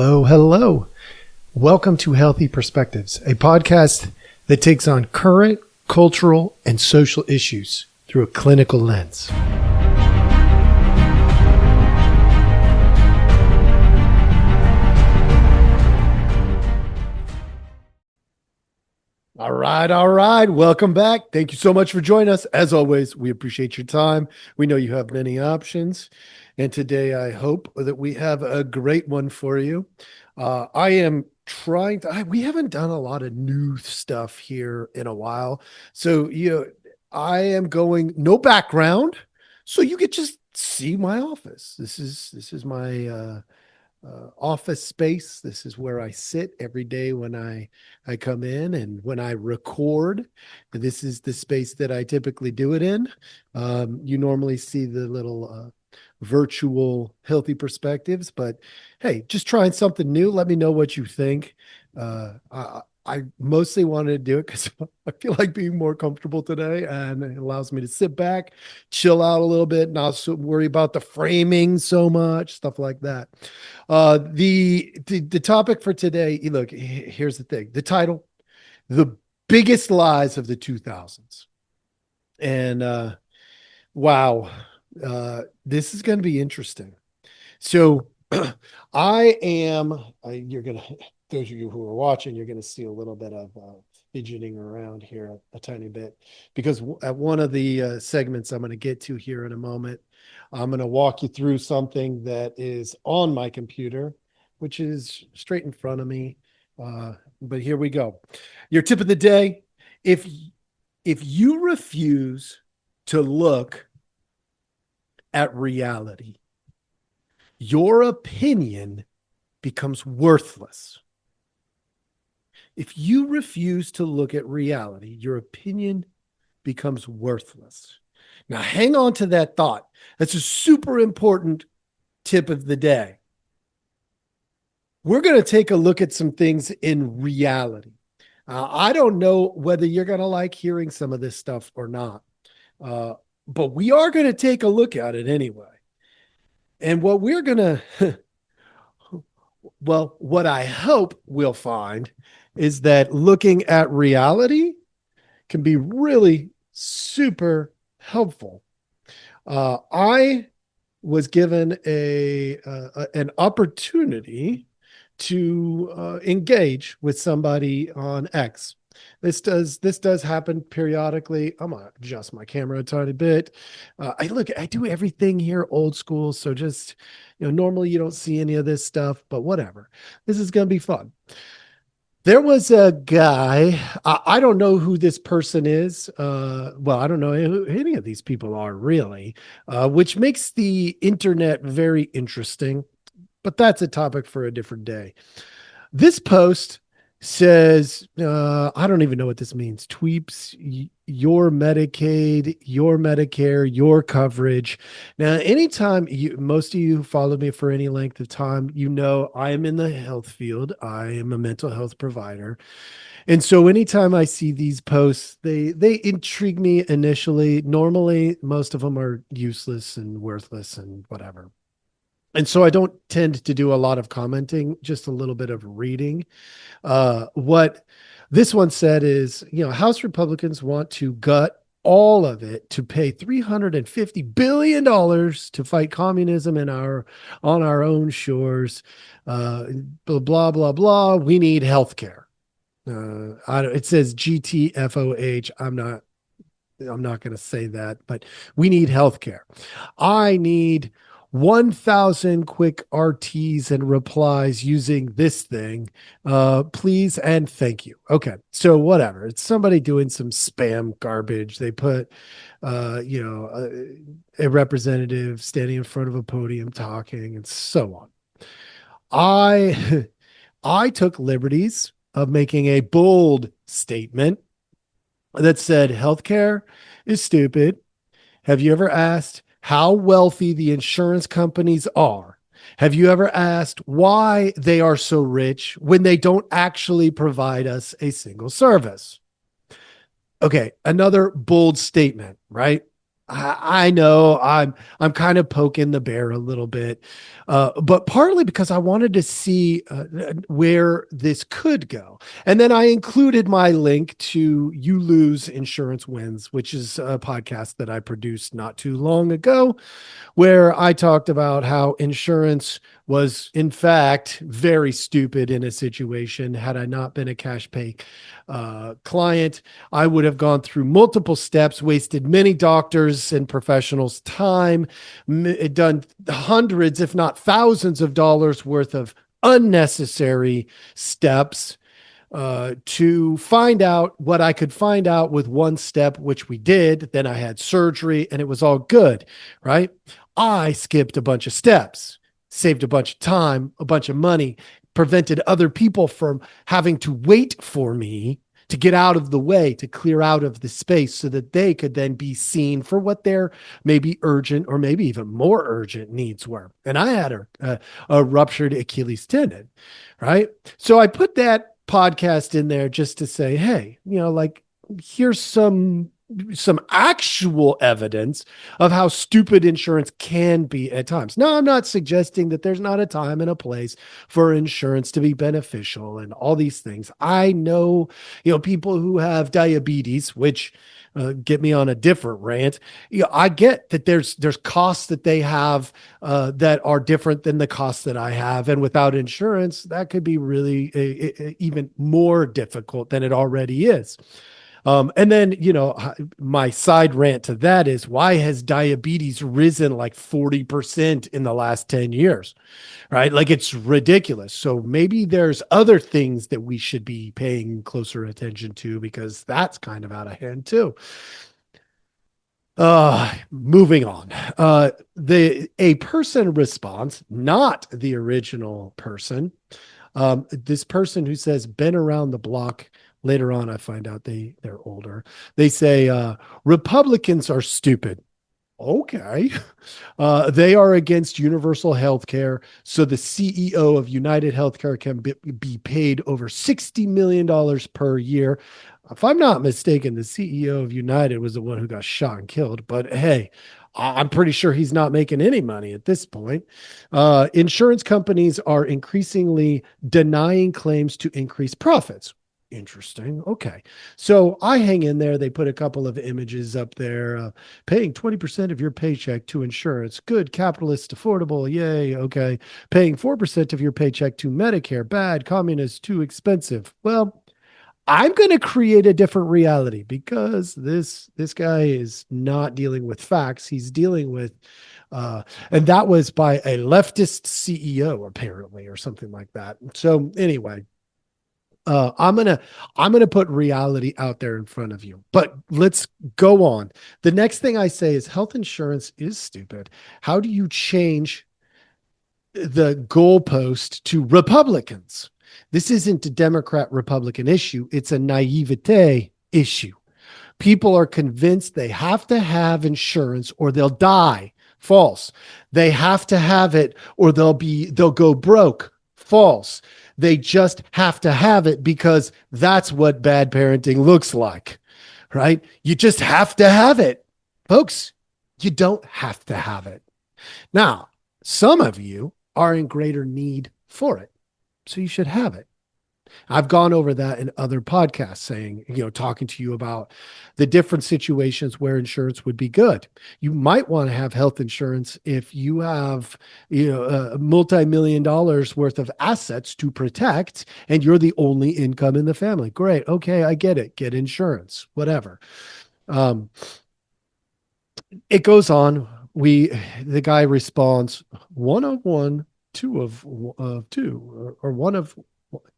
Hello, hello. Welcome to Healthy Perspectives, a podcast that takes on current, cultural, and social issues through a clinical lens. All right. Welcome back. Thank you so much for joining us. As always, we appreciate your time. We know you have many options. And today I hope that we have a great one for you. I am trying to, we haven't done a lot of new stuff here in a while. So, I am going no background. So you could just see my office. This is my, office space. This is where I sit every day when I come in and when I record. This is the space that I typically do it in. You normally see the little virtual Healthy Perspectives, but hey, just trying something new. Let me know what you think. I mostly wanted to do it because I feel like being more comfortable today, and it allows me to sit back, chill out a little bit, not so worry about the framing so much, stuff like that. The topic for today, look, here's the thing. The title, The Biggest Lies of the 2000s. And wow, this is going to be interesting. So those of you who are watching, you're going to see a little bit of fidgeting around here a tiny bit, because at one of the segments I'm going to get to here in a moment, I'm going to walk you through something that is on my computer, which is straight in front of me. But here we go. Your tip of the day: if you refuse to look at reality, your opinion becomes worthless. If you refuse to look at reality, your opinion becomes worthless. Now, hang on to that thought. That's a super important tip of the day. We're going to take a look at some things in reality. I don't know whether you're going to like hearing some of this stuff or not, but we are going to take a look at it anyway. And what we're going to, well, what I hope we'll find is that looking at reality can be really super helpful. I was given an opportunity to engage with somebody on X. This does happen periodically. I'm gonna adjust my camera a tiny bit. I do everything here old school, so just normally you don't see any of this stuff, but whatever. This is gonna be fun. There was a guy, I don't know who this person is. Well, I don't know who any of these people are really, which makes the internet very interesting, but that's a topic for a different day. This post says, I don't even know what this means. Tweeps, your Medicaid, your Medicare, your coverage. Now, anytime most of you who follow me for any length of time, I am in the health field. I am a mental health provider. And so anytime I see these posts, they intrigue me initially. Normally, most of them are useless and worthless and whatever. And so I don't tend to do a lot of commenting, just a little bit of reading. What this one said is, House Republicans want to gut all of it to pay $350 billion to fight communism on our own shores. Blah, blah, blah, blah. We need healthcare. It says GTFOH. I'm not going to say that, but we need healthcare. I need 1,000 quick RTs and replies using this thing. Please and thank you. Okay. So whatever. It's somebody doing some spam garbage. They put, a representative standing in front of a podium talking and so on. I took liberties of making a bold statement that said healthcare is stupid. Have you ever asked how wealthy the insurance companies are? Have you ever asked why they are so rich when they don't actually provide us a single service? Okay, another bold statement, right? I know I'm kind of poking the bear a little bit, but partly because I wanted to see where this could go, and then I included my link to "You Lose, Insurance Wins," which is a podcast that I produced not too long ago, where I talked about how insurance was, in fact, very stupid in a situation. Had I not been a cash pay client, I would have gone through multiple steps, wasted many doctors and professionals' time, done hundreds, if not thousands of dollars worth of unnecessary steps to find out what I could find out with one step, which we did. Then I had surgery and it was all good, right? I skipped a bunch of steps, saved a bunch of time, a bunch of money, prevented other people from having to wait for me to get out of the way, to clear out of the space so that they could then be seen for what their maybe urgent or maybe even more urgent needs were. And I had a ruptured Achilles tendon, right? So I put that podcast in there just to say, hey, like, here's some actual evidence of how stupid insurance can be at times. Now, I'm not suggesting that there's not a time and a place for insurance to be beneficial and all these things. I know, people who have diabetes, which get me on a different rant. I get that there's costs that they have that are different than the costs that I have, and without insurance, that could be really even more difficult than it already is. And then, my side rant to that is, why has diabetes risen like 40% in the last 10 years, right? Like, it's ridiculous. So maybe there's other things that we should be paying closer attention to, because that's kind of out of hand too. Moving on. A person response, not the original person. This person who says been around the block. Later on, I find out they're older. They say Republicans are stupid. Okay. They are against universal health care. So the CEO of United Healthcare can be paid over $60 million per year. If I'm not mistaken, the CEO of United was the one who got shot and killed. But hey, I'm pretty sure he's not making any money at this point. Insurance companies are increasingly denying claims to increase profits. Interesting. Okay. So I hang in there. They put a couple of images up there. Paying 20% of your paycheck to insurance. Good. Capitalist, affordable. Yay. Okay. Paying 4% of your paycheck to Medicare. Bad. Communist. Too expensive. Well, I'm going to create a different reality, because this guy is not dealing with facts. He's dealing with, and that was by a leftist CEO apparently, or something like that. So anyway, I'm gonna put reality out there in front of you. But let's go on. The next thing I say is health insurance is stupid. How do you change the goalpost to Republicans? This isn't a Democrat Republican issue. It's a naivete issue. People are convinced they have to have insurance or they'll die. False. They have to have it or they'll go broke. False. They just have to have it because that's what bad parenting looks like, right? You just have to have it. Folks, you don't have to have it. Now, some of you are in greater need for it, so you should have it. I've gone over that in other podcasts, saying, talking to you about the different situations where insurance would be good. You might want to have health insurance if you have, multi-million dollars worth of assets to protect and you're the only income in the family. Great. Okay. I get it. Get insurance, whatever. It goes on. The guy responds, one of one, two of two, or one of,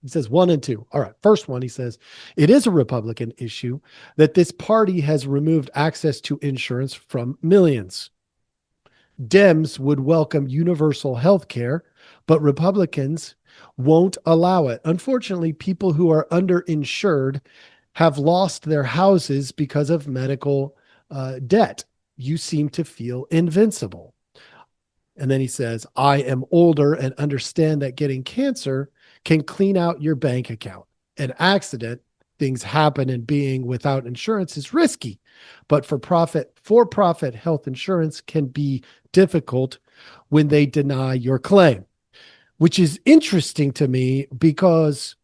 he says one and two. All right. First one, he says, it is a Republican issue that this party has removed access to insurance from millions. Dems would welcome universal health care, but Republicans won't allow it. Unfortunately, people who are underinsured have lost their houses because of medical debt. You seem to feel invincible. And then he says, I am older and understand that getting cancer can clean out your bank account. An accident, things happen and being without insurance is risky. But for-profit health insurance can be difficult when they deny your claim, which is interesting to me because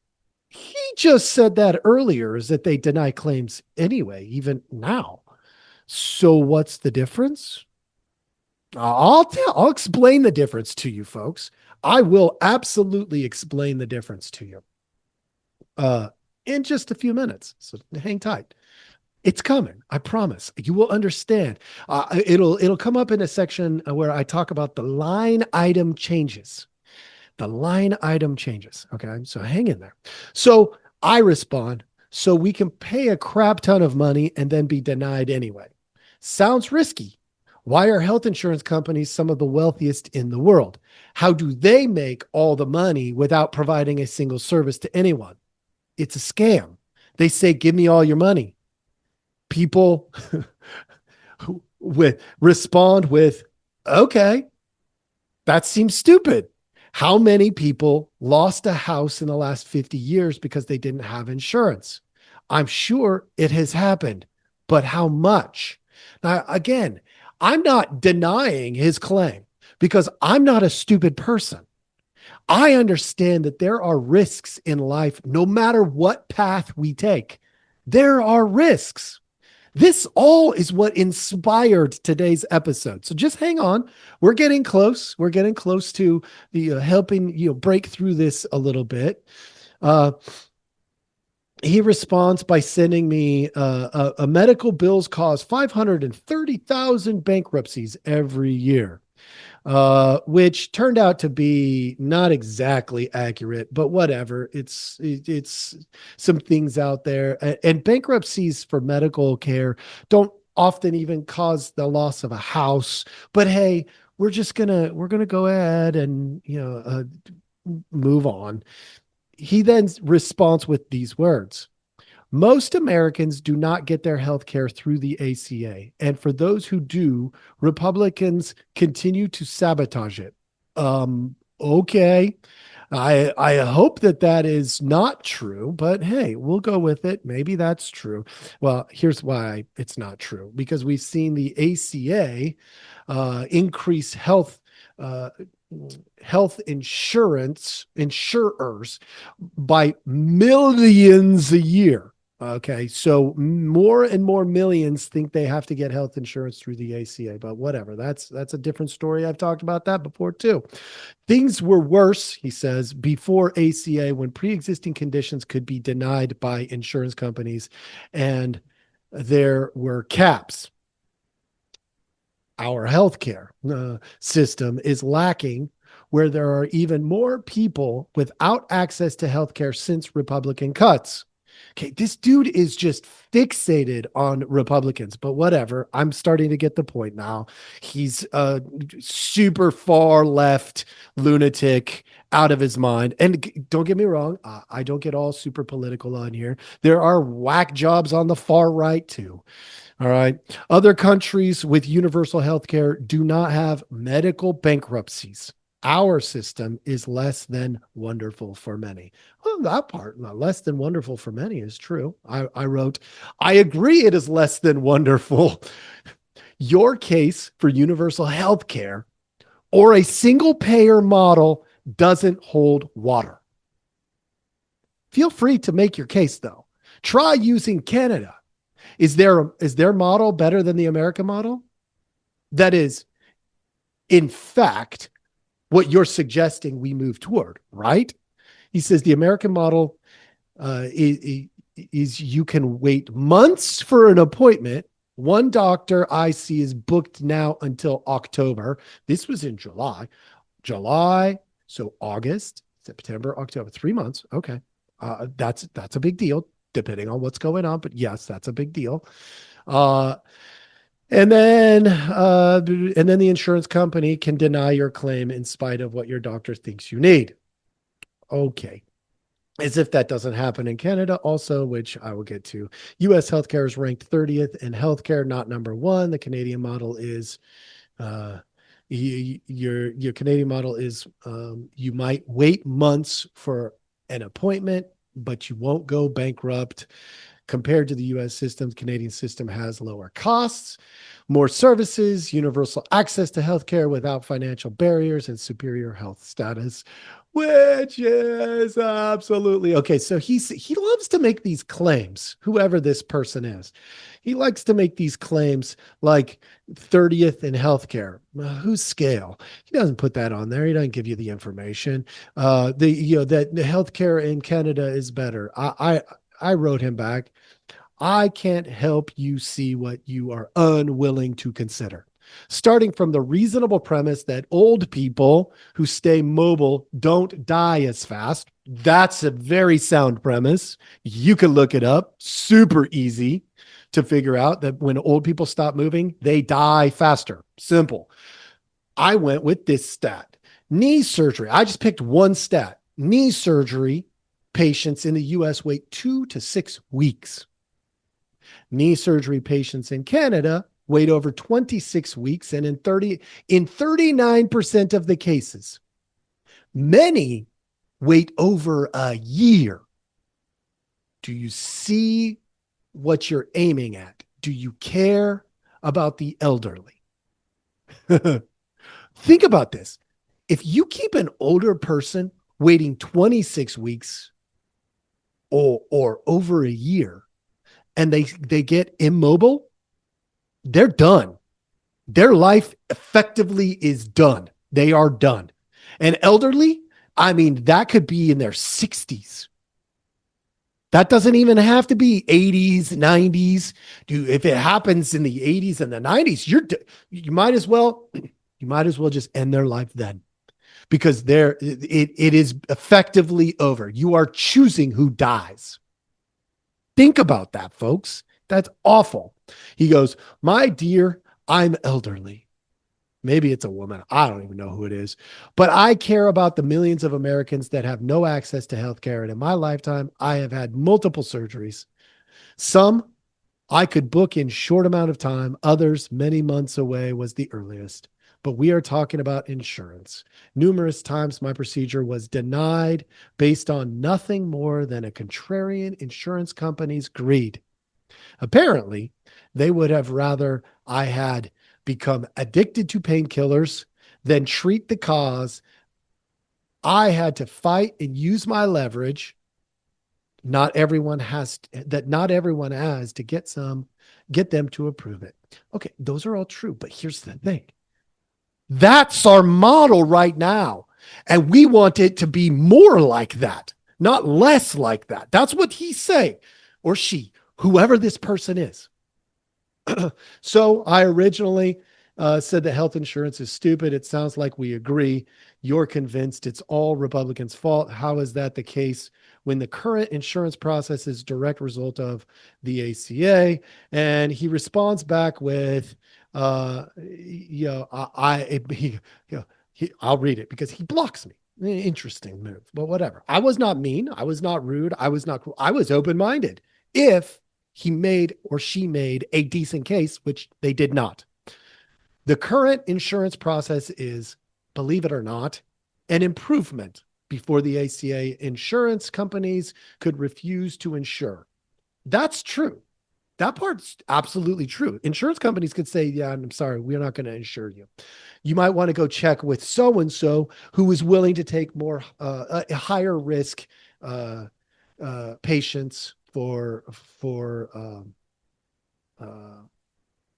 he just said that earlier is that they deny claims anyway, even now. So what's the difference? I'll explain the difference to you folks. I will absolutely explain the difference to you uh, in just a few minutes. So hang tight. It's coming. I promise. You will understand. It'll come up in a section where I talk about the line item changes. The line item changes. Okay. So hang in there. So I respond, so we can pay a crap ton of money and then be denied anyway. Sounds risky. Why are health insurance companies some of the wealthiest in the world? How do they make all the money without providing a single service to anyone? It's a scam. They say, give me all your money. People respond with, okay, that seems stupid. How many people lost a house in the last 50 years because they didn't have insurance? I'm sure it has happened, but how much? Now, again, I'm not denying his claim because I'm not a stupid person. I understand that there are risks in life, no matter what path we take. There are risks. This all is what inspired today's episode. So just hang on. We're getting close. We're getting close to the helping break through this a little bit. He responds by sending me a medical bills cause 530,000 bankruptcies every year, which turned out to be not exactly accurate, but whatever. It's some things out there, and bankruptcies for medical care don't often even cause the loss of a house. But hey, we're gonna go ahead and move on. He then responds with these words. Most Americans do not get their health care through the ACA. And for those who do, Republicans continue to sabotage it. Okay. I hope that is not true, but hey, we'll go with it. Maybe that's true. Well, here's why it's not true, because we've seen the ACA increase uh, health insurers by millions a year. Okay, so more and more millions think they have to get health insurance through the ACA, but whatever. That's a different story. I've talked about that before too. Things were worse, he says, before ACA, when pre-existing conditions could be denied by insurance companies and there were caps. Our healthcare system is lacking, where there are even more people without access to healthcare since Republican cuts. Okay, this dude is just fixated on Republicans, but whatever. I'm starting to get the point now. He's a super far left lunatic out of his mind. And don't get me wrong, I don't get all super political on here. There are whack jobs on the far right too. All right. Other countries with universal health care do not have medical bankruptcies. Our system is less than wonderful for many. Well, that part, not less than wonderful for many, is true. I wrote, I agree it is less than wonderful. Your case for universal health care or a single payer model doesn't hold water. Feel free to make your case, though. Try using Canada. Is their model better than the American model? That is, in fact, what you're suggesting we move toward, right? He says the American model is you can wait months for an appointment. One doctor I see is booked now until October. This was in July, so August, September, October, 3 months. Okay, that's a big deal, depending on what's going on. But yes, that's a big deal. And then the insurance company can deny your claim in spite of what your doctor thinks you need. Okay. As if that doesn't happen in Canada also, which I will get to. U.S. healthcare is ranked 30th in healthcare, not number one. The Canadian model is your Canadian model is you might wait months for an appointment. but you won't go bankrupt. Compared to the US system, the Canadian system has lower costs, more services, universal access to healthcare without financial barriers, and superior health status, which is absolutely okay. So he loves to make these claims, whoever this person is. He likes to make these claims like 30th in healthcare. Whose scale? He doesn't put that on there. He doesn't give you the information. That the healthcare in Canada is better. I wrote him back. I can't help you see what you are unwilling to consider. Starting from the reasonable premise that old people who stay mobile don't die as fast. That's a very sound premise. You can look it up. Super easy to figure out that when old people stop moving, they die faster. Simple. I went with this stat. Knee surgery. I just picked one stat. Knee surgery patients in the US wait 2 to 6 weeks. Knee surgery patients in Canada wait over 26 weeks, and in 39% of the cases, many wait over a year. Do you see what you're aiming at? Do you care about the elderly? Think about this. If you keep an older person waiting 26 weeks or over a year, and they get immobile, they're done. Their life effectively is done. They are done. And elderly, I mean, that could be in their 60s. That doesn't even have to be 80s, 90s. If it happens in the 80s and the 90s, you might as well just end their life then, because it is effectively over. You are choosing who dies. Think about that, folks. That's awful. He goes, my dear, I'm elderly. Maybe it's a woman. I don't even know who it is. But I care about the millions of Americans that have no access to healthcare. And in my lifetime, I have had multiple surgeries. Some I could book in short amount of time. Others, many months away was the earliest. But we are talking about insurance. Numerous times my procedure was denied based on nothing more than a contrarian insurance company's greed. Apparently, they would have rather I had become addicted to painkillers than treat the cause. I had to fight and use my leverage. Not everyone has to get them to approve it. Okay, those are all true, but here's the thing. That's our model right now. And we want it to be more like that, not less like that. That's what he's saying, or she, whoever this person is. So I originally said that health insurance is stupid. It sounds like we agree. You're convinced it's all Republicans' fault. How is that the case when the current insurance process is a direct result of the ACA? And he responds back with, I'll read it because he blocks me. Interesting move, but whatever. I was not mean. I was not rude. I was not cruel. I was open-minded. If he made or she made a decent case, which they did not. The current insurance process is, believe it or not, an improvement. Before the ACA, insurance companies could refuse to insure. That's true. That part's absolutely true. Insurance companies could say, yeah, I'm sorry, we're not going to insure you. You might want to go check with so-and-so who is willing to take more higher risk patients to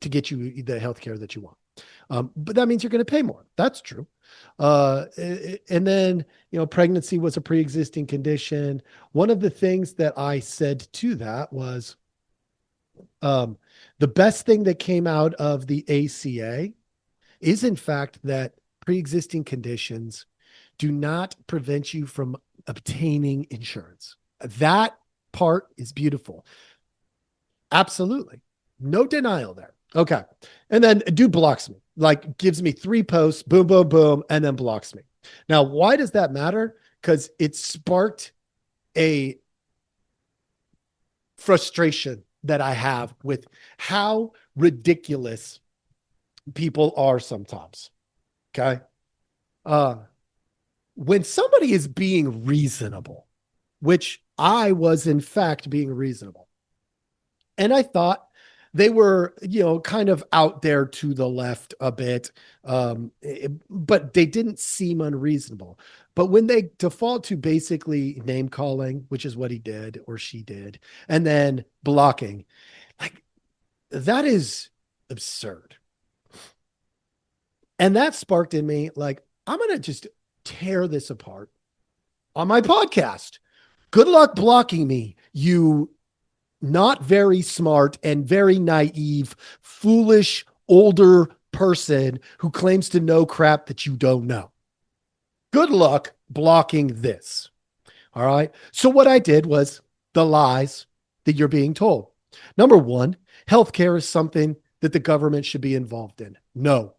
get you the healthcare that you want. But that means you're going to pay more. That's true. And then, pregnancy was a pre-existing condition. One of the things that I said to that was the best thing that came out of the ACA is, in fact, that pre-existing conditions do not prevent you from obtaining insurance. That part is beautiful. Absolutely. No denial there. Okay. And then dude blocks me, like gives me 3 posts, boom, boom, boom, and then blocks me. Now, why does that matter? Because it sparked a frustration that I have with how ridiculous people are sometimes. Okay. When somebody is being reasonable, which I was in fact being reasonable. And I thought they were, kind of out there to the left a bit, but they didn't seem unreasonable. But when they default to basically name calling, which is what he did or she did, and then blocking, like that is absurd. And that sparked in me, like, I'm going to just tear this apart on my podcast. Good luck blocking me, you not very smart and very naive, foolish, older person who claims to know crap that you don't know. Good luck blocking this. All right. So, what I did was the lies that you're being told. Number one, healthcare is something that the government should be involved in. No,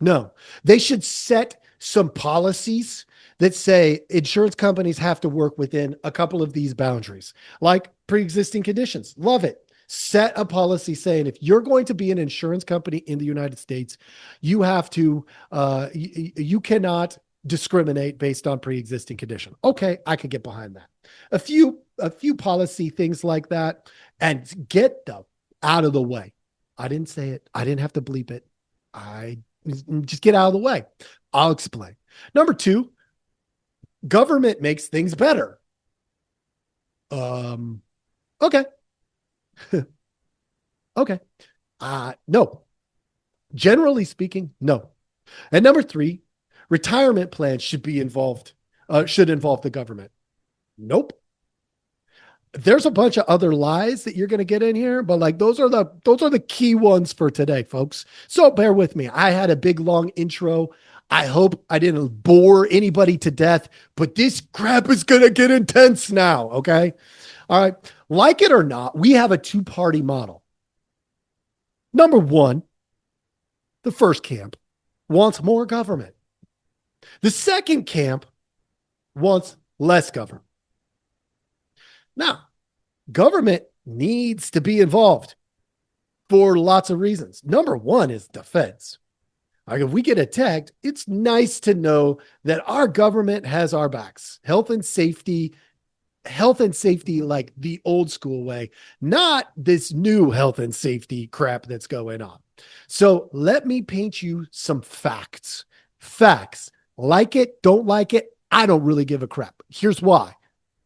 no, they should set some policies that say insurance companies have to work within a couple of these boundaries, like pre-existing conditions. Love it. Set a policy saying if you're going to be an insurance company in the United States, you have to, you cannot discriminate based on pre-existing condition. Okay, I could get behind that. A few policy things like that, and get them out of the way. I didn't say it. I didn't have to bleep it. I just get out of the way. I'll explain. Number two, government makes things better. Okay. Okay. No. Generally speaking, no. And number three, retirement plans should involve the government. Nope. There's a bunch of other lies that you're going to get in here, but like those are the key ones for today, folks. So bear with me. I had a big long intro. I hope I didn't bore anybody to death, but this crap is going to get intense now. Okay. All right. Like it or not, we have a two-party model. Number one, the first camp wants more government. The second camp wants less government. Now, government needs to be involved for lots of reasons. Number one is defense. Like if we get attacked, it's nice to know that our government has our backs. Health and safety, like the old school way, not this new health and safety crap that's going on. So let me paint you some facts. Facts. Like it, don't like it, I don't really give a crap. Here's why.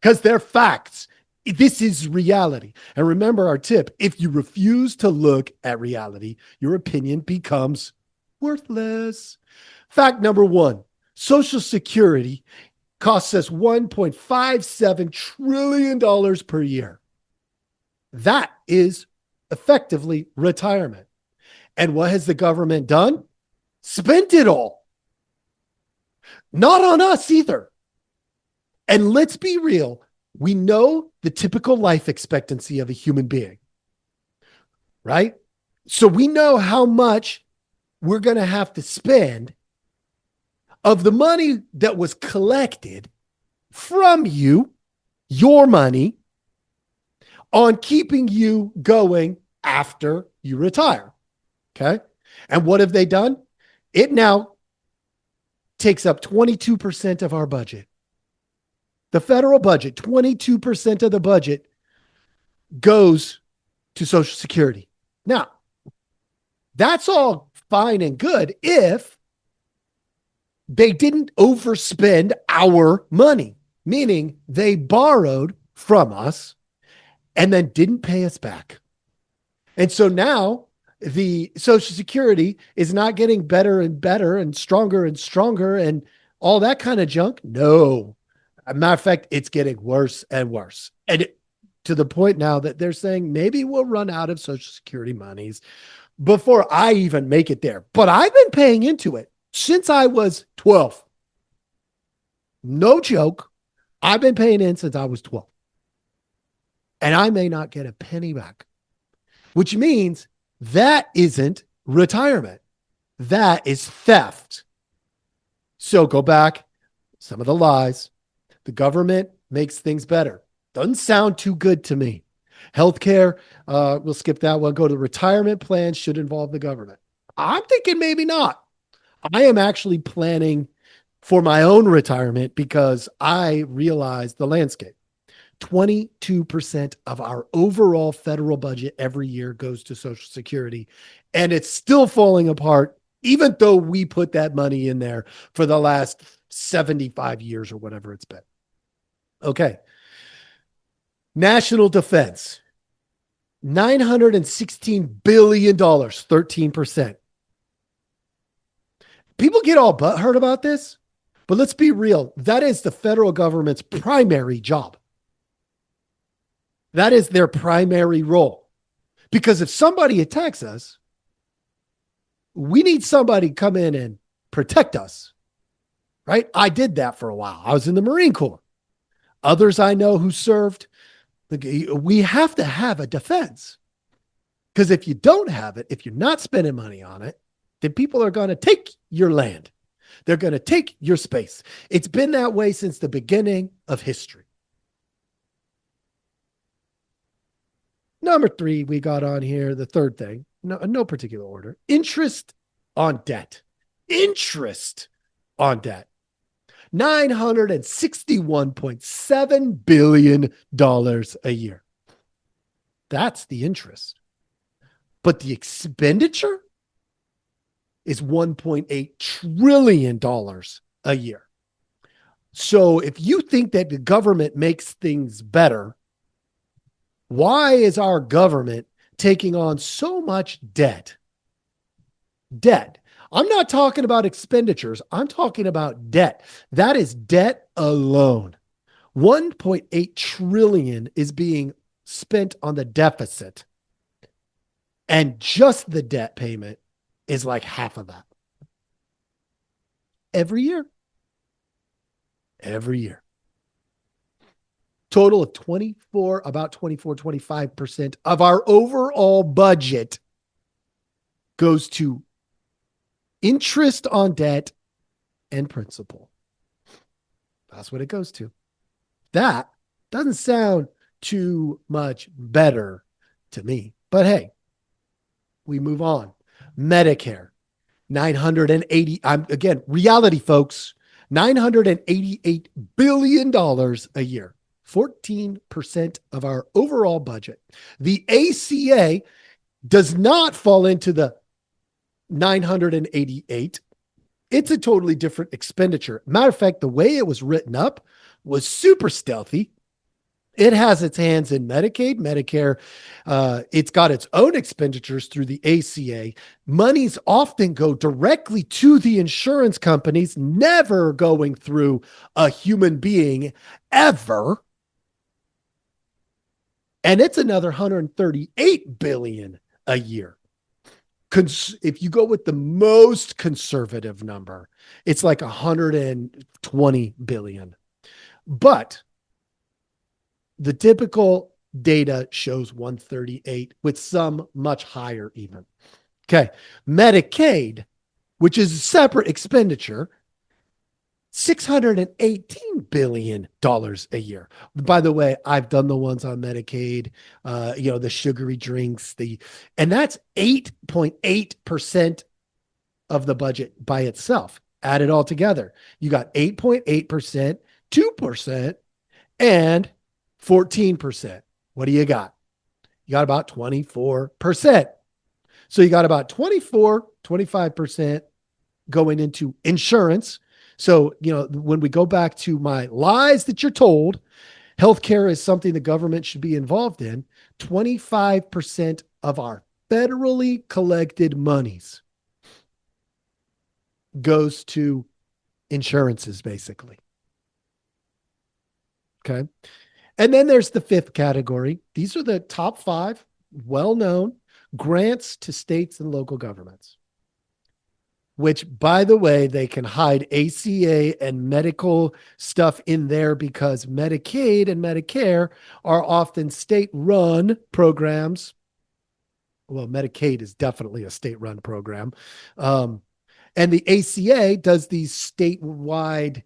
Because they're facts. This is reality. And remember our tip. If you refuse to look at reality, your opinion becomes worthless. Fact number one, Social Security costs us $1.57 trillion per year. That is effectively retirement. And what has the government done? Spent it all. Not on us either. And let's be real. We know the typical life expectancy of a human being, right? So we know how much we're going to have to spend of the money that was collected from you, your money, on keeping you going after you retire. Okay. And what have they done? It now takes up 22% of our budget. The federal budget, 22% of the budget goes to Social Security. Now, that's all fine and good if they didn't overspend our money, meaning they borrowed from us and then didn't pay us back. And so now the Social Security is not getting better and better and stronger and all that kind of junk. No. As a matter of fact, it's getting worse and worse. And to the point now that they're saying maybe we'll run out of Social Security monies before I even make it there. But I've been paying into it since I was 12. No joke. I've been paying in since I was 12. And I may not get a penny back, which means that isn't retirement. That is theft. So go back. Some of the lies. The government makes things better. Doesn't sound too good to me. Healthcare, we'll skip that one. Go to retirement plans should involve the government. I'm thinking maybe not. I am actually planning for my own retirement because I realized the landscape. 22% of our overall federal budget every year goes to Social Security, and it's still falling apart, even though we put that money in there for the last 75 years or whatever it's been. Okay. National defense, $916 billion, 13%. People get all butthurt about this, but let's be real. That is the federal government's primary job. That is their primary role. Because if somebody attacks us, we need somebody to come in and protect us, right? I did that for a while. I was in the Marine Corps. Others I know who served, we have to have a defense. Because if you don't have it, if you're not spending money on it, then people are going to take your land. They're going to take your space. It's been that way since the beginning of history. Number 3, we got on here, the third thing, no particular order, interest on debt. Interest on debt. $961.7 billion a year. That's the interest. But the expenditure is $1.8 trillion a year. So if you think that the government makes things better, why is our government taking on so much debt? Debt. I'm not talking about expenditures. I'm talking about debt. That is debt alone. 1.8 trillion is being spent on the deficit. And just the debt payment is like half of that. Every year. Every year. Total of 25% of our overall budget goes to interest on debt and principal. That's what it goes to. That doesn't sound too much better to me. But hey, we move on. Medicare, 980. Again, reality, folks, $988 billion a year. 14% of our overall budget. The ACA does not fall into the 988. It's a totally different expenditure. Matter of fact, the way it was written up was super stealthy. It has its hands in Medicaid, Medicare. It's got its own expenditures through the ACA. Monies often go directly to the insurance companies, never going through a human being ever. And it's another $138 billion a year. If you go with the most conservative number, it's like $120 billion. But the typical data shows 138 with some much higher even. Okay. Medicaid, which is a separate expenditure, $618 billion a year. By the way, I've done the ones on Medicaid, the sugary drinks, and that's 8.8% of the budget by itself. Add it all together. You got 8.8%, 2%, and 14%. What do you got? You got about 24%. So you got about 25% going into insurance. So, when we go back to my lies that you're told, healthcare is something the government should be involved in. 25% of our federally collected monies goes to insurances, basically. Okay. And then there's the fifth category. These are the top 5 well-known grants to states and local governments, which, by the way, they can hide ACA and medical stuff in there because Medicaid and Medicare are often state-run programs. Well, Medicaid is definitely a state-run program. And the ACA does these statewide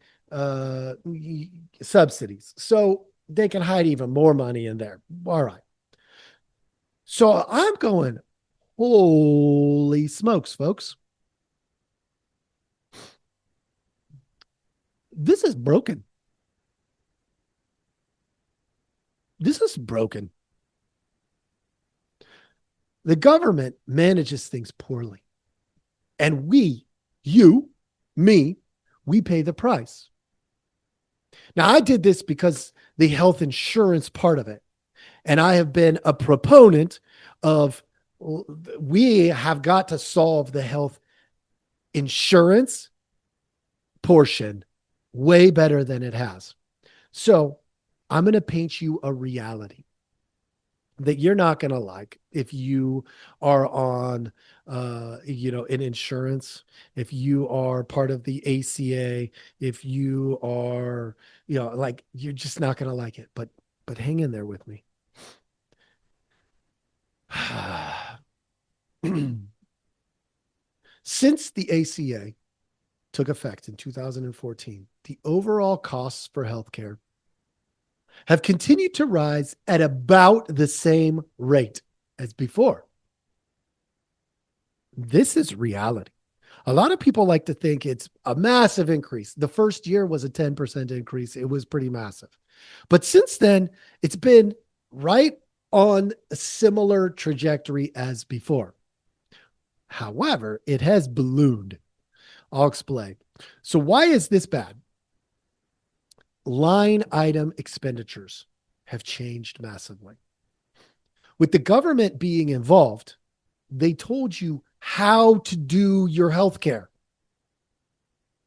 subsidies. So they can hide even more money in there. All right. So I'm going, holy smokes, folks. This is broken. This is broken. The government manages things poorly. And we, you, me, we pay the price. Now, I did this because the health insurance part of it, and I have been a proponent of we have got to solve the health insurance portion way better than it has. So I'm going to paint you a reality that you're not going to like if you are on an insurance, if you are part of the ACA, if you are, like, you're just not going to like it, but hang in there with me. Since the ACA took effect in 2014, the overall costs for healthcare have continued to rise at about the same rate as before. This is reality. A lot of people like to think it's a massive increase. The first year was a 10% increase. It was pretty massive. But since then, it's been right on a similar trajectory as before. However, it has ballooned. I'll explain. So why is this bad? Line item expenditures have changed massively. With the government being involved, they told you how to do your healthcare.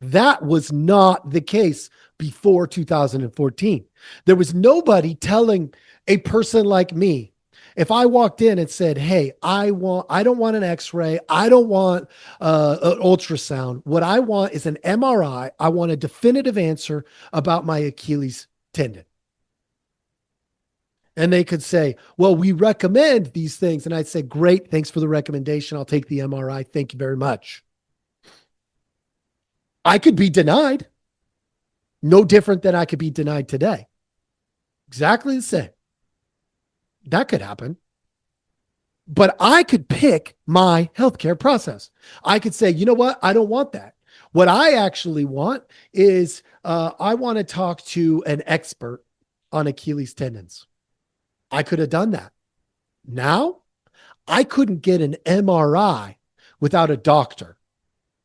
That was not the case before 2014. There was nobody telling a person like me, if I walked in and said, "Hey, I don't want an X-ray, I don't want an ultrasound. What I want is an MRI. I want a definitive answer about my Achilles tendon." And they could say, "Well, we recommend these things." And I'd say, "Great, thanks for the recommendation. I'll take the MRI. Thank you very much." I could be denied. No different than I could be denied today. Exactly the same. That could happen. But I could pick my healthcare process. I could say, you know what? I don't want that. What I actually want is I want to talk to an expert on Achilles tendons. I could have done that. Now, I couldn't get an MRI without a doctor.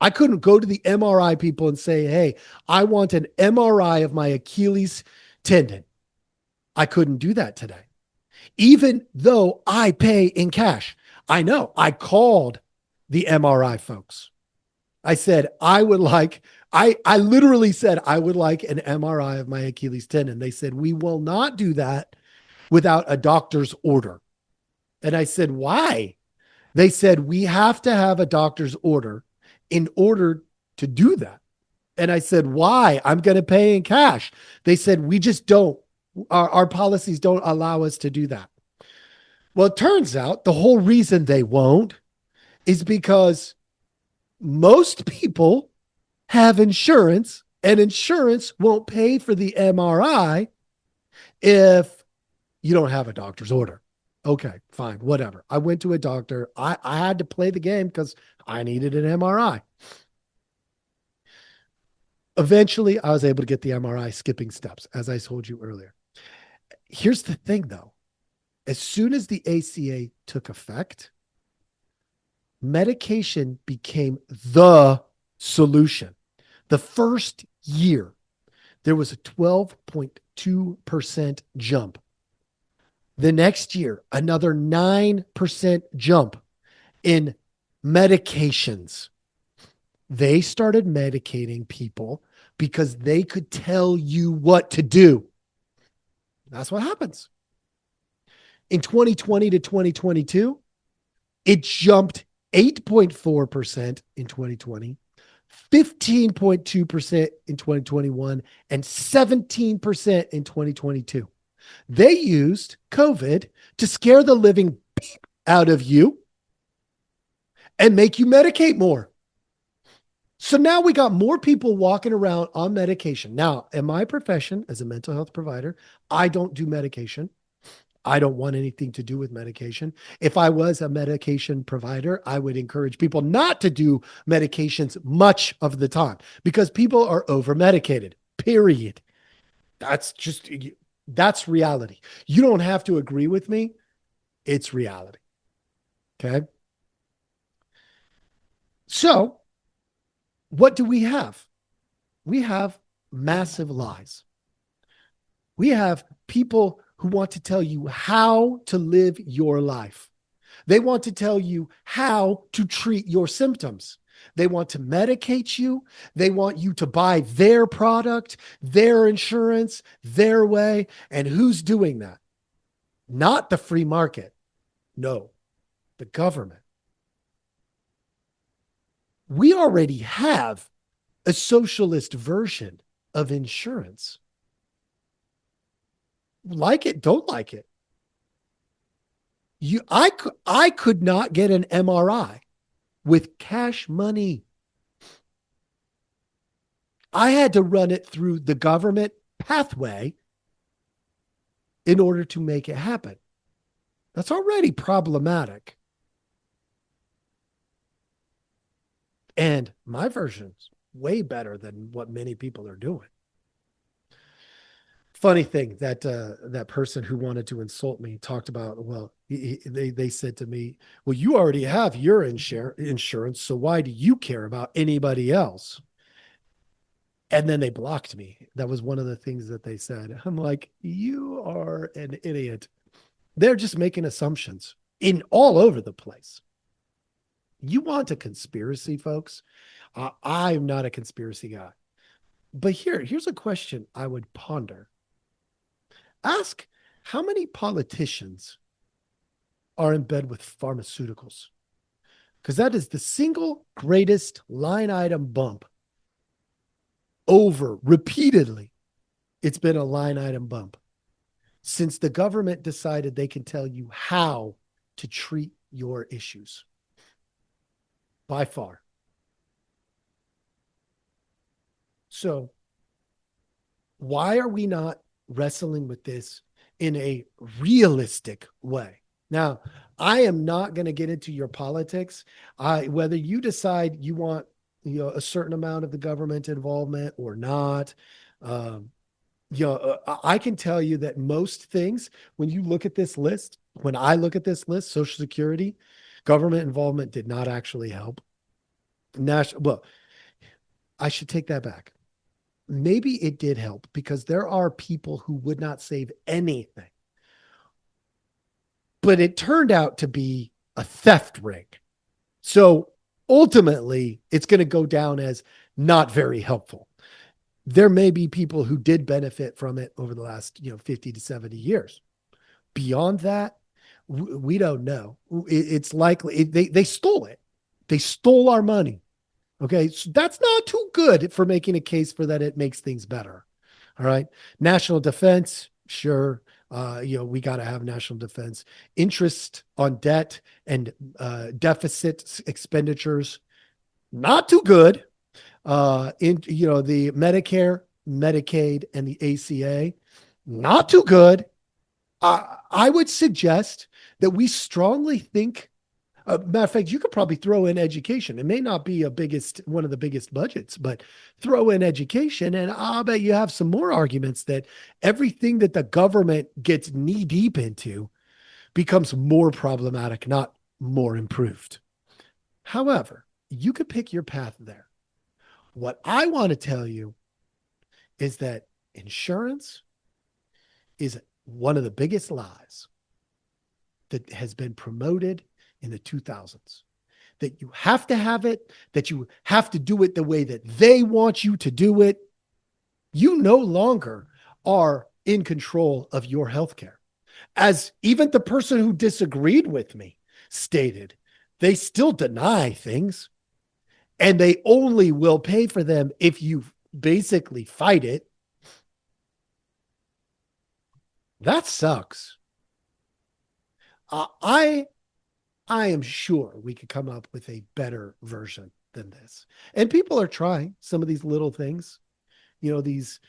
I couldn't go to the MRI people and say, "Hey, I want an MRI of my Achilles tendon." I couldn't do that today, even though I pay in cash. I know. I called the MRI folks. I said, I literally said, "I would like an MRI of my Achilles tendon." They said, "We will not do that without a doctor's order." And I said, "Why?" They said, "We have to have a doctor's order in order to do that." And I said, "Why? I'm going to pay in cash." They said, "We just don't. Our policies don't allow us to do that." Well, it turns out the whole reason they won't is because most people have insurance, and insurance won't pay for the MRI if you don't have a doctor's order. Okay, fine, whatever. I went to a doctor. I had to play the game because I needed an MRI. Eventually, I was able to get the MRI skipping steps, as I told you earlier. Here's the thing, though. As soon as the ACA took effect, medication became the solution. The first year, there was a 12.2% jump. The next year, another 9% jump in medications. They started medicating people because they could tell you what to do. That's what happens. In 2020 to 2022, it jumped 8.4% in 2020, 15.2% in 2021, and 17% in 2022. They used COVID to scare the living out of you and make you medicate more. So now we got more people walking around on medication. Now, in my profession as a mental health provider, I don't do medication. I don't want anything to do with medication. If I was a medication provider, I would encourage people not to do medications much of the time because people are over medicated. period. That's just, that's reality. You don't have to agree with me. It's reality. Okay. So what do we have? We have massive lies. We have people who want to tell you how to live your life. They want to tell you how to treat your symptoms. They want to medicate you. They want you to buy their product, their insurance, their way. And who's doing that? Not the free market. No, the government. We already have a socialist version of insurance. Like it, don't like it. I could not get an MRI with cash money. I had to run it through the government pathway in order to make it happen. That's already problematic. And my version's way better than what many people are doing. Funny thing that that person who wanted to insult me talked about, well, they said to me, well, you already have your insurance, so why do you care about anybody else? And then they blocked me. That was one of the things that they said. I'm like, you are an idiot. They're just making assumptions in all over the place. You want a conspiracy, folks? I'm not a conspiracy guy. But here's a question I would ponder. Ask how many politicians are in bed with pharmaceuticals? Because that is the single greatest line item bump over repeatedly. It's been a line item bump since the government decided they can tell you how to treat your issues. By far. So why are we not wrestling with this in a realistic way? Now, I am not going to get into your politics. Whether you decide you want, a certain amount of the government involvement or not, I can tell you that most things, when you look at this list, when I look at this list, Social Security, government involvement did not actually help. Well, I should take that back. Maybe it did help because there are people who would not save anything. But it turned out to be a theft ring. So ultimately, it's going to go down as not very helpful. There may be people who did benefit from it over the last, 50 to 70 years. Beyond that, we don't know. It's likely they stole it. They stole our money. Okay. So that's not too good for making a case for that. It makes things better. All right. National defense. Sure. We got to have national defense. Interest on debt and deficit expenditures. Not too good. The Medicare, Medicaid, and the ACA. Not too good. I would suggest that we strongly think. Matter of fact, you could probably throw in education. It may not be one of the biggest budgets, but throw in education, and I'll bet you have some more arguments that everything that the government gets knee deep into becomes more problematic, not more improved. However, you could pick your path there. What I want to tell you is that insurance is one of the biggest lies that has been promoted in the 2000s, that you have to have it, that you have to do it the way that they want you to do it. You no longer are in control of your healthcare. As even the person who disagreed with me stated, they still deny things and they only will pay for them if you basically fight it. That sucks. I am sure we could come up with a better version than this. And people are trying some of these little things. These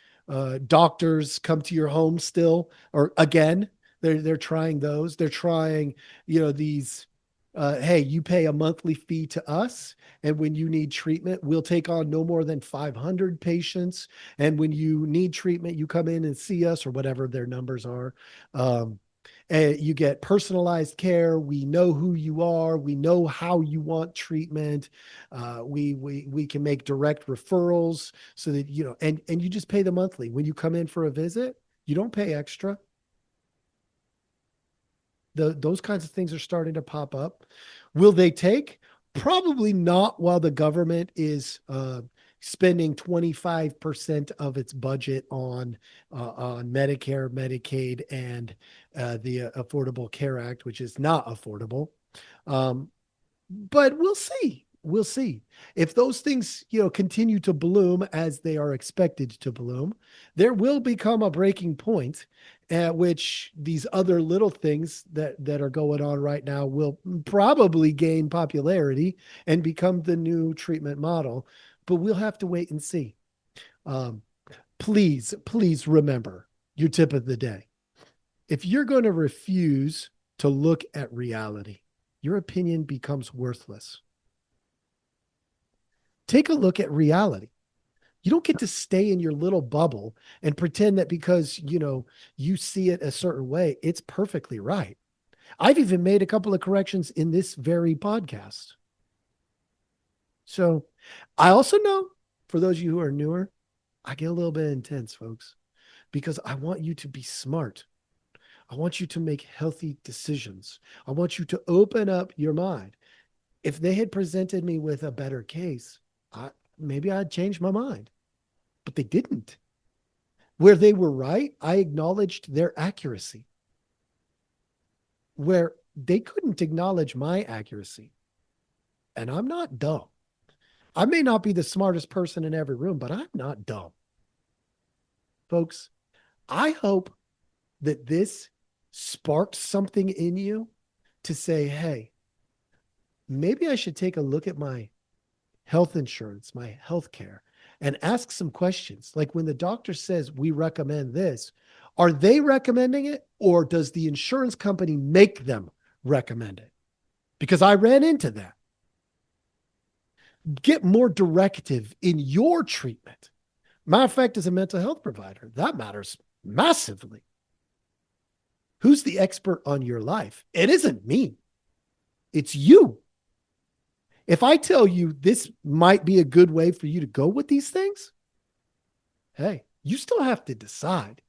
doctors come to your home still, or again, they're trying those. They're trying, these Hey, you pay a monthly fee to us. And when you need treatment, we'll take on no more than 500 patients. And when you need treatment, you come in and see us or whatever their numbers are. Um, and you get personalized care. We know who you are. We know how you want treatment. We can make direct referrals so that, and you just pay the monthly. When you come in for a visit, you don't pay extra. Those kinds of things are starting to pop up. Will they take? Probably not while the government is spending 25% of its budget on Medicare, Medicaid, and the Affordable Care Act, which is not affordable. Um, but we'll see. We'll see if those things, continue to bloom as they are expected to bloom. There will become a breaking point at which these other little things that are going on right now will probably gain popularity and become the new treatment model. But we'll have to wait and see. Um, please remember your tip of the day. If you're going to refuse to look at reality, your opinion becomes worthless. Take a look at reality. You don't get to stay in your little bubble and pretend that because, you see it a certain way, it's perfectly right. I've even made a couple of corrections in this very podcast. So I also know, for those of you who are newer, I get a little bit intense, folks, because I want you to be smart. I want you to make healthy decisions. I want you to open up your mind. If they had presented me with a better case, maybe I'd change my mind, but they didn't. Where they were right, I acknowledged their accuracy. Where they couldn't acknowledge my accuracy, and I'm not dumb. I may not be the smartest person in every room, but I'm not dumb. Folks, I hope that this sparked something in you to say, hey, maybe I should take a look at my health insurance, my health care, and ask some questions. Like when the doctor says we recommend this, are they recommending it or does the insurance company make them recommend it? Because I ran into that. Get more directive in your treatment. Matter of fact, as a mental health provider, that matters massively. Who's the expert on your life? It isn't me. It's you. If I tell you this might be a good way for you to go with these things, hey, you still have to decide.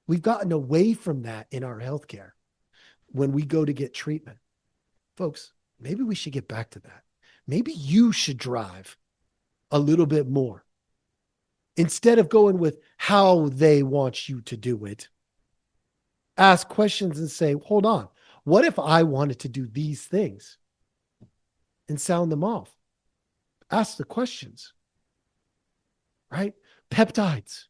We've gotten away from that in our healthcare when we go to get treatment. Folks, maybe we should get back to that. Maybe you should drive a little bit more. Instead of going with how they want you to do it, ask questions and say, hold on, what if I wanted to do these things? And sound them off. Ask the questions, right? Peptides.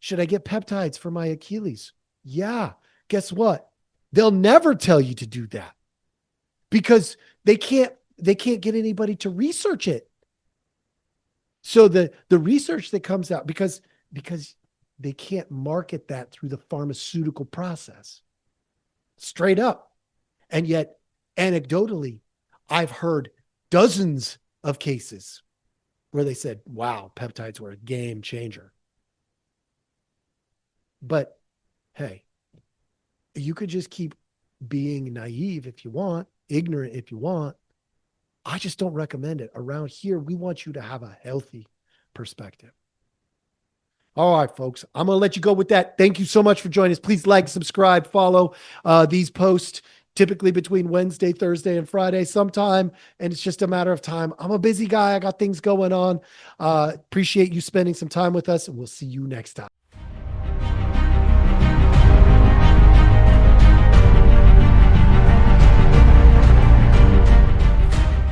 Should I get peptides for my Achilles? Yeah. Guess what? They'll never tell you to do that because they can't get anybody to research it. So the research that comes out, because they can't market that through the pharmaceutical process. Straight up. And yet, anecdotally, I've heard dozens of cases where they said, wow, peptides were a game changer. But hey, you could just keep being naive if you want, ignorant if you want. I just don't recommend it. Around here, we want you to have a healthy perspective. All right, folks, I'm going to let you go with that. Thank you so much for joining us. Please like, subscribe, follow these posts. Typically between Wednesday, Thursday, and Friday sometime. And it's just a matter of time. I'm a busy guy. I got things going on. Appreciate you spending some time with us, and we'll see you next time.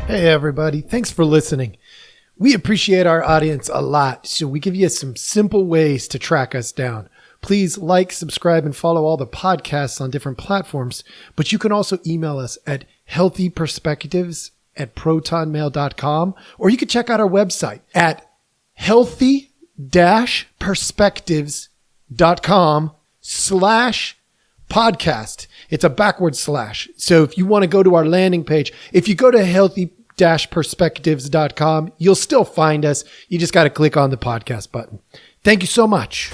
Hey, everybody. Thanks for listening. We appreciate our audience a lot, so we give you some simple ways to track us down. Please like, subscribe, and follow all the podcasts on different platforms, but you can also email us at healthyperspectives@protonmail.com, or you can check out our website at healthy-perspectives.com/podcast. It's a backward slash. So if you want to go to our landing page, if you go to healthy-perspectives.com, you'll still find us. You just got to click on the podcast button. Thank you so much.